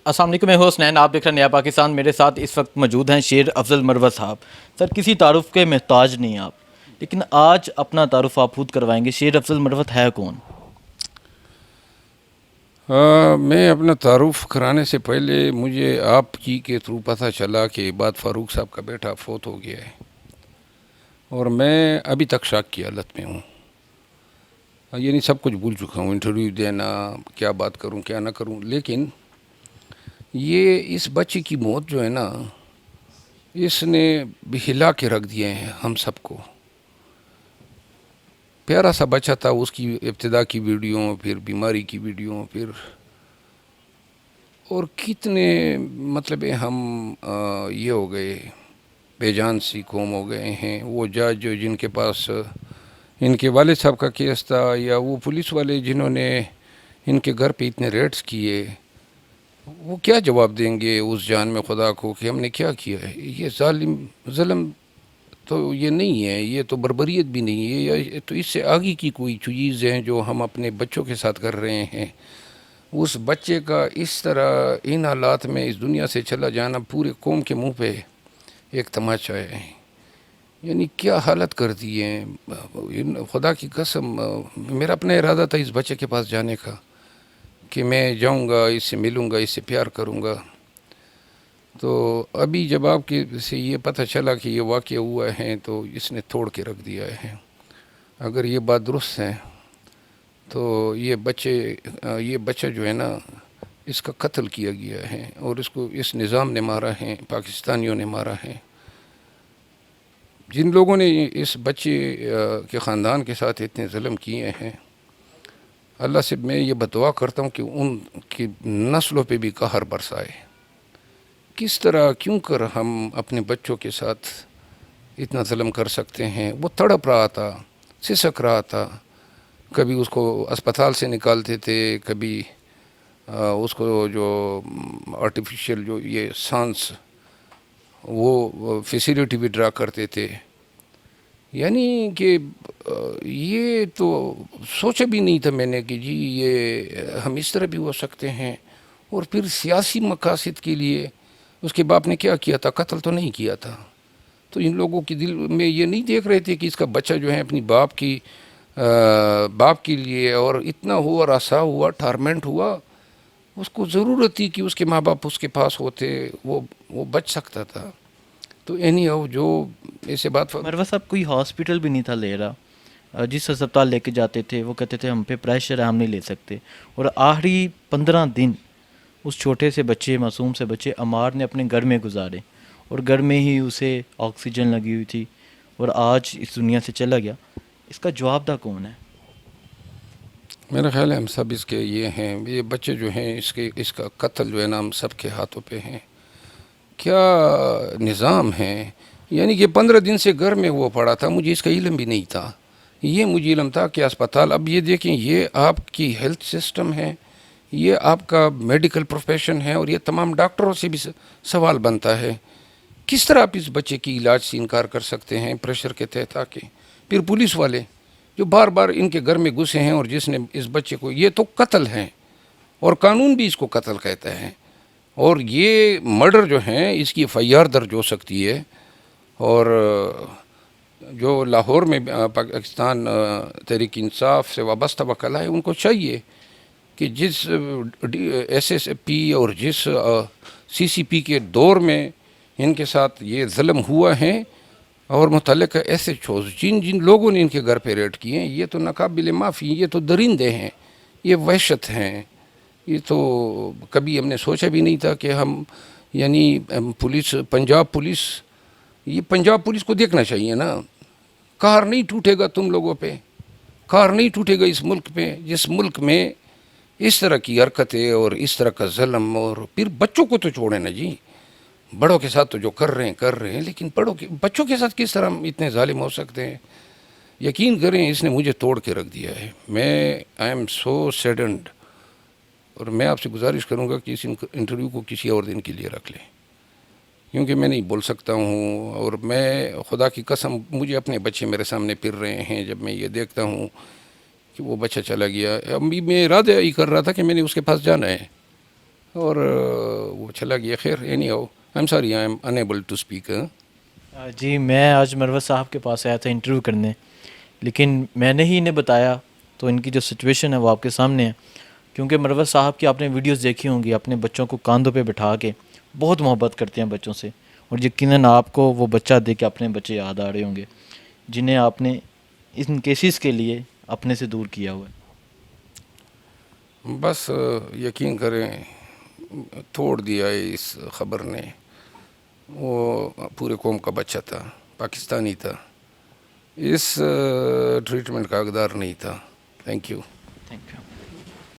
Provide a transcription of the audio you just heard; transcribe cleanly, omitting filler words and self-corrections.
السلام علیکم، میں ہوں حسنین، آپ دیکھ رہے ہیں نیا پاکستان۔ میرے ساتھ اس وقت موجود ہیں شیر افضل مروت صاحب۔ سر، کسی تعارف کے محتاج نہیں آپ، لیکن آج اپنا تعارف آپ خود کروائیں گے۔ شیر افضل مروت ہے کون؟ میں اپنا تعارف کرانے سے پہلے مجھے آپ جی کے تھرو پتہ چلا کہ عباد فاروق صاحب کا بیٹا فوت ہو گیا ہے، اور میں ابھی تک شاک کی حالت میں ہوں۔ یعنی سب کچھ بھول چکا ہوں، انٹرویو دینا، کیا بات کروں کیا نہ کروں، لیکن یہ اس بچے کی موت جو ہے نا، اس نے بھی ہلا کے رکھ دیے ہیں ہم سب کو۔ پیارا سا بچہ تھا، اس کی ابتدا کی ویڈیو، پھر بیماری کی ویڈیو، پھر اور کتنے مطلب ہم یہ ہو گئے، بے جان سی قوم ہو گئے ہیں۔ وہ جج جن کے پاس ان کے والد صاحب کا کیس تھا، یا وہ پولیس والے جنہوں نے ان کے گھر پہ اتنے ریڈز کیے، وہ کیا جواب دیں گے اس جان میں خدا کو کہ ہم نے کیا کیا ہے؟ یہ ظلم تو یہ نہیں ہے، یہ تو بربریت بھی نہیں ہے، یہ تو اس سے آگے کی کوئی چیز ہے جو ہم اپنے بچوں کے ساتھ کر رہے ہیں۔ اس بچے کا اس طرح ان حالات میں اس دنیا سے چلا جانا پورے قوم کے منہ پہ ایک تماچا ہے۔ یعنی کیا حالت کر دی ہے، خدا کی قسم۔ میرا اپنا ارادہ تھا اس بچے کے پاس جانے کا، کہ میں جاؤں گا، اس سے ملوں گا، اس سے پیار کروں گا۔ تو ابھی جب آپ کے سے یہ پتہ چلا کہ یہ واقعہ ہوا ہے، تو اس نے توڑ کے رکھ دیا ہے۔ اگر یہ بات درست ہے تو یہ بچہ جو ہے نا، اس کا قتل کیا گیا ہے، اور اس کو اس نظام نے مارا ہے، پاکستانیوں نے مارا ہے۔ جن لوگوں نے اس بچے کے خاندان کے ساتھ اتنے ظلم کیے ہیں، اللہ سے میں یہ بدعا کرتا ہوں کہ ان کی نسلوں پہ بھی قہر برسائے۔ کس طرح کیوں کر ہم اپنے بچوں کے ساتھ اتنا ظلم کر سکتے ہیں؟ وہ تڑپ رہا تھا، سسک رہا تھا، کبھی اس کو اسپتال سے نکالتے تھے، کبھی اس کو جو آرٹیفیشل جو یہ سانس وہ فیسیلیٹی بھی ڈرا کرتے تھے۔ یعنی کہ یہ تو سوچا بھی نہیں تھا میں نے کہ جی یہ ہم اس طرح بھی ہو سکتے ہیں۔ اور پھر سیاسی مقاصد کے لیے اس کے باپ نے کیا کیا تھا؟ قتل تو نہیں کیا تھا۔ تو ان لوگوں کے دل میں یہ نہیں دیکھ رہے تھے کہ اس کا بچہ جو ہے اپنی باپ کے لیے اور اتنا ہوا، رسا ہوا، ٹارمنٹ ہوا، اس کو ضرورت تھی کہ اس کے ماں باپ اس کے پاس ہوتے، وہ بچ سکتا تھا۔ تو اینی ہو جو ایسے بات مروت صاحب کوئی ہاسپٹل بھی نہیں تھا لے رہا، جس اسپتال لے کے جاتے تھے وہ کہتے تھے ہم پہ پریشر ہے، ہم نہیں لے سکتے۔ اور آخری 15 دن اس چھوٹے سے بچے، معصوم سے بچے عمار نے اپنے گھر میں گزارے، اور گھر میں ہی اسے آکسیجن لگی ہوئی تھی، اور آج اس دنیا سے چلا گیا۔ اس کا جواب دہ کون ہے؟ میرا خیال ہے ہم سب اس کے یہ ہیں، یہ بچے جو ہیں اس کا قتل جو ہے نا ہم سب کے ہاتھوں پہ ہیں۔ کیا نظام ہے؟ یعنی کہ 15 دن سے گھر میں وہ پڑا تھا، مجھے اس کا علم بھی نہیں تھا۔ یہ مجھے علم تھا کہ اسپتال، اب یہ دیکھیں یہ آپ کی ہیلتھ سسٹم ہے، یہ آپ کا میڈیکل پروفیشن ہے، اور یہ تمام ڈاکٹروں سے بھی سوال بنتا ہے، کس طرح آپ اس بچے کی علاج سے انکار کر سکتے ہیں پریشر کے تحت آ کے؟ پھر پولیس والے جو بار بار ان کے گھر میں گھسے ہیں، اور جس نے اس بچے کو، یہ تو قتل ہے، اور قانون بھی اس کو قتل کہتا ہے، اور یہ مرڈر جو ہیں اس کی FIR درج ہو سکتی ہے۔ اور جو لاہور میں پاکستان تحریک انصاف سے وابستہ وکلا ہے، ان کو چاہیے کہ جس SSP اور جس CCP کے دور میں ان کے ساتھ یہ ظلم ہوا ہے، اور متعلقہ SHOs جن لوگوں نے ان کے گھر پہ ریڈ کیے ہیں، یہ تو ناقابل معافی، یہ تو درندے ہیں، یہ وحشت ہیں۔ یہ تو کبھی ہم نے سوچا بھی نہیں تھا کہ ہم، یعنی پنجاب پولیس کو دیکھنا چاہیے نا۔ قہر نہیں ٹوٹے گا تم لوگوں پہ، قہر نہیں ٹوٹے گا اس ملک پہ، جس ملک میں اس طرح کی حرکتیں اور اس طرح کا ظلم۔ اور پھر بچوں کو تو چھوڑیں نا جی، بڑوں کے ساتھ تو جو کر رہے ہیں، لیکن بچوں کے ساتھ کس طرح اتنے ظالم ہو سکتے ہیں؟ یقین کریں اس نے مجھے توڑ کے رکھ دیا ہے۔ آئی ایم سو سیڈنڈ، اور میں آپ سے گزارش کروں گا کہ اس انٹرویو کو کسی اور دن کے لیے رکھ لیں، کیونکہ میں نہیں بول سکتا ہوں۔ اور میں خدا کی قسم، مجھے اپنے بچے میرے سامنے پھر رہے ہیں جب میں یہ دیکھتا ہوں کہ وہ بچہ چلا گیا۔ ابھی میں ارادہ ہی کر رہا تھا کہ میں نے اس کے پاس جانا ہے، اور وہ چلا گیا. خیر anyhow I am sorry I am unable to speak. جی میں آج مروت صاحب کے پاس آیا تھا انٹرویو کرنے، لیکن میں نے ہی انہیں بتایا تو ان کی جو سچویشن ہے وہ آپ کے سامنے ہے. کیونکہ مروت صاحب کی آپ نے ویڈیوز دیکھی ہوں گی، اپنے بچوں کو کاندھوں پہ بٹھا کے بہت محبت کرتے ہیں بچوں سے، اور یقیناً آپ کو وہ بچہ دیکھ کے اپنے بچے یاد آ رہے ہوں گے جنہیں آپ نے ان کیسز کے لیے اپنے سے دور کیا ہوا ہے. بس یقین کریں توڑ دیا ہے اس خبر نے. وہ پورے قوم کا بچہ تھا، پاکستانی تھا، اس ٹریٹمنٹ کا حقدار نہیں تھا. Thank you. Thank you.